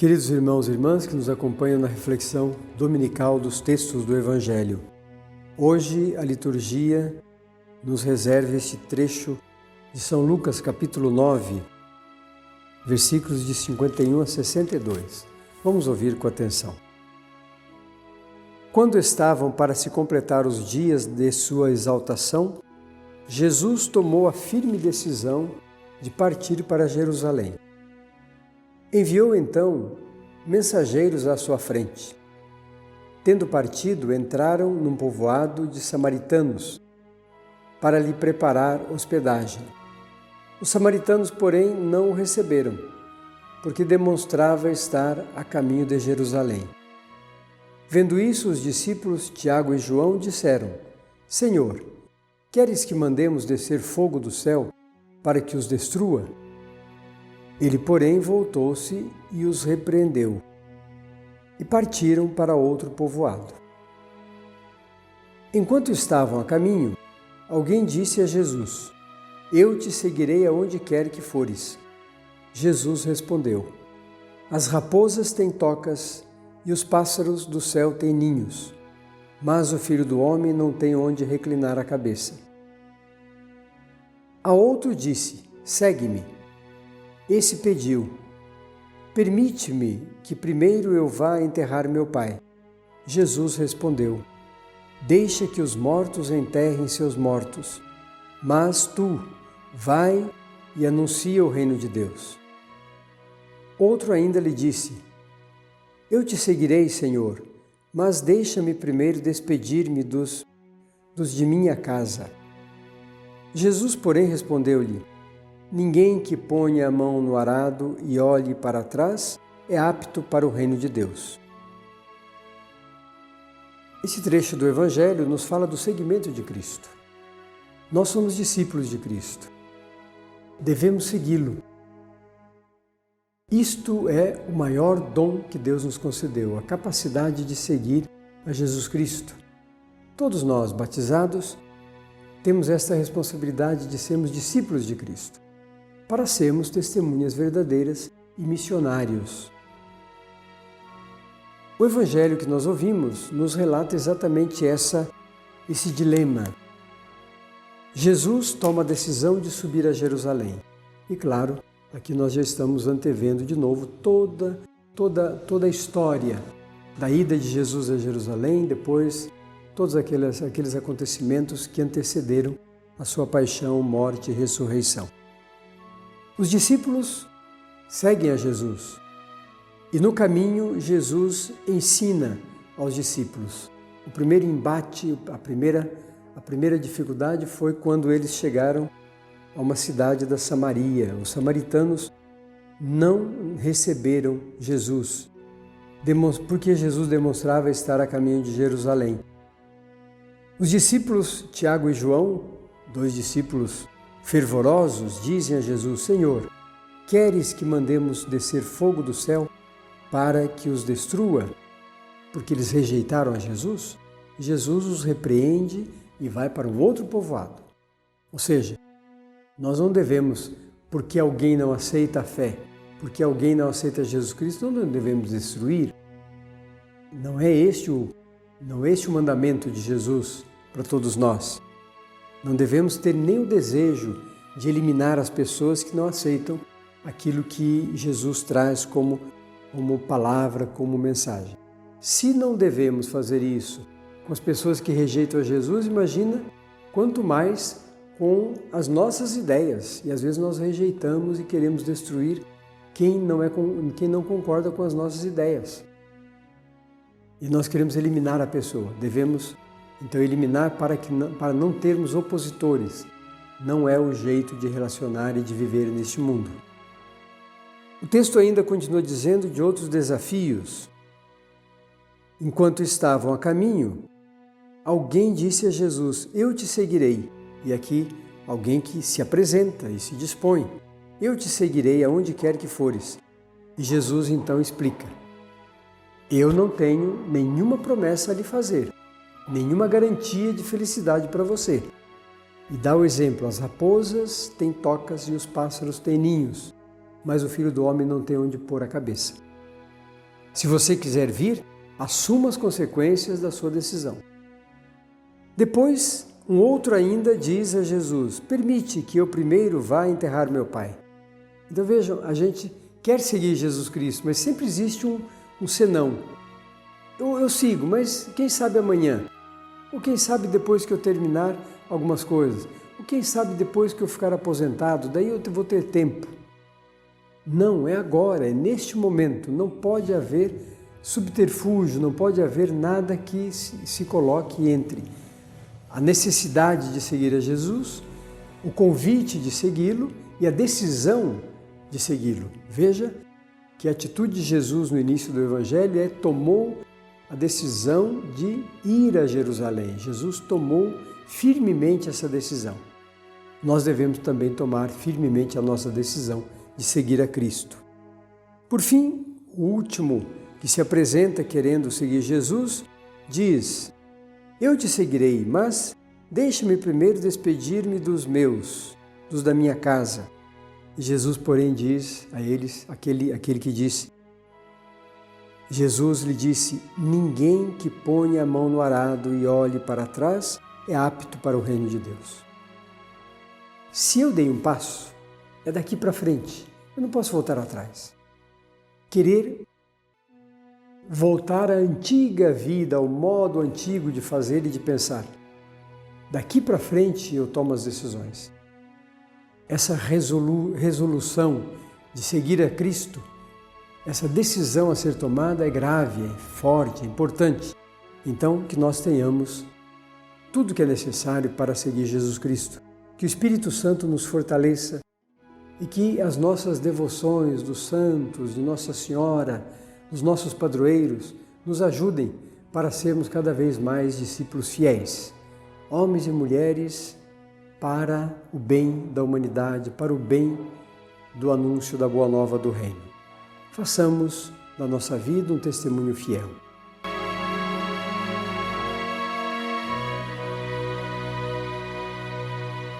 Queridos irmãos e irmãs que nos acompanham na reflexão dominical dos textos do Evangelho, hoje a liturgia nos reserva este trecho de São Lucas, capítulo 9, versículos de 51 a 62. Vamos ouvir com atenção. Quando estavam para se completar os dias de sua exaltação, Jesus tomou a firme decisão de partir para Jerusalém. Enviou então mensageiros à sua frente. Tendo partido, entraram num povoado de samaritanos para lhe preparar hospedagem. Os samaritanos, porém, não o receberam, porque demonstrava estar a caminho de Jerusalém. Vendo isso, os discípulos Tiago e João disseram: Senhor, queres que mandemos descer fogo do céu para que os destrua? Ele, porém, voltou-se e os repreendeu, e partiram para outro povoado. Enquanto estavam a caminho, alguém disse a Jesus: Eu te seguirei aonde quer que fores. Jesus respondeu: As raposas têm tocas e os pássaros do céu têm ninhos, mas o Filho do Homem não tem onde reclinar a cabeça. A outro disse: Segue-me. Esse pediu: Permite-me que primeiro eu vá enterrar meu pai. Jesus respondeu: Deixa que os mortos enterrem seus mortos, mas tu vai e anuncia o reino de Deus. Outro ainda lhe disse: Eu te seguirei, Senhor, mas deixa-me primeiro despedir-me dos de minha casa. Jesus, porém, respondeu-lhe: Ninguém que ponha a mão no arado e olhe para trás é apto para o reino de Deus. Esse trecho do Evangelho nos fala do seguimento de Cristo. Nós somos discípulos de Cristo. Devemos segui-lo. Isto é o maior dom que Deus nos concedeu, a capacidade de seguir a Jesus Cristo. Todos nós, batizados, temos esta responsabilidade de sermos discípulos de Cristo, para sermos testemunhas verdadeiras e missionários. O Evangelho que nós ouvimos nos relata exatamente esse dilema. Jesus toma a decisão de subir a Jerusalém. E claro, aqui nós já estamos antevendo de novo toda a história da ida de Jesus a Jerusalém, depois todos aqueles acontecimentos que antecederam a sua paixão, morte e ressurreição. Os discípulos seguem a Jesus e no caminho Jesus ensina aos discípulos. O primeiro embate, a primeira dificuldade foi quando eles chegaram a uma cidade da Samaria. Os samaritanos não receberam Jesus, porque Jesus demonstrava estar a caminho de Jerusalém. Os discípulos Tiago e João, dois discípulos fervorosos, dizem a Jesus: Senhor, queres que mandemos descer fogo do céu para que os destrua? Porque eles rejeitaram a Jesus. Jesus os repreende e vai para um outro povoado. Ou seja, nós não devemos, porque alguém não aceita a fé, porque alguém não aceita Jesus Cristo, não devemos destruir. Não é este o mandamento de Jesus para todos nós. Não devemos ter nem o desejo de eliminar as pessoas que não aceitam aquilo que Jesus traz como palavra, como mensagem. Se não devemos fazer isso com as pessoas que rejeitam a Jesus, imagina quanto mais com as nossas ideias. E às vezes nós rejeitamos e queremos destruir quem não concorda com as nossas ideias. E nós queremos eliminar a pessoa. Devemos então eliminar para não termos opositores. Não é o jeito de relacionar e de viver neste mundo. O texto ainda continua dizendo de outros desafios. Enquanto estavam a caminho, alguém disse a Jesus: Eu te seguirei. E aqui alguém que se apresenta e se dispõe: Eu te seguirei aonde quer que fores. E Jesus então explica: Eu não tenho nenhuma promessa a lhe fazer, nenhuma garantia de felicidade para você. E dá o exemplo: as raposas têm tocas e os pássaros têm ninhos, mas o Filho do Homem não tem onde pôr a cabeça. Se você quiser vir, assuma as consequências da sua decisão. Depois, um outro ainda diz a Jesus: permite que eu primeiro vá enterrar meu pai. Então vejam, a gente quer seguir Jesus Cristo, mas sempre existe um senão. Eu sigo, mas quem sabe amanhã? Ou quem sabe depois que eu terminar algumas coisas? Ou quem sabe depois que eu ficar aposentado? Daí eu vou ter tempo. Não, é agora, é neste momento. Não pode haver subterfúgio, não pode haver nada que se coloque entre a necessidade de seguir a Jesus, o convite de segui-lo e a decisão de segui-lo. Veja que a atitude de Jesus no início do Evangelho tomou a decisão de ir a Jerusalém. Jesus tomou firmemente essa decisão. Nós devemos também tomar firmemente a nossa decisão de seguir a Cristo. Por fim, o último que se apresenta querendo seguir Jesus diz: eu te seguirei, mas deixa-me primeiro despedir-me dos meus, dos da minha casa. E Jesus, porém, diz a eles, aquele que disse, Jesus lhe disse: ninguém que ponha a mão no arado e olhe para trás é apto para o reino de Deus. Se eu dei um passo, é daqui para frente, eu não posso voltar atrás. Querer voltar à antiga vida, ao modo antigo de fazer e de pensar. Daqui para frente eu tomo as decisões. Essa resolução de seguir a Cristo, essa decisão a ser tomada é grave, é forte, é importante. Então, que nós tenhamos tudo que é necessário para seguir Jesus Cristo. Que o Espírito Santo nos fortaleça e que as nossas devoções dos santos, de Nossa Senhora, dos nossos padroeiros, nos ajudem para sermos cada vez mais discípulos fiéis, homens e mulheres para o bem da humanidade, para o bem do anúncio da Boa Nova do Reino. Façamos da nossa vida um testemunho fiel.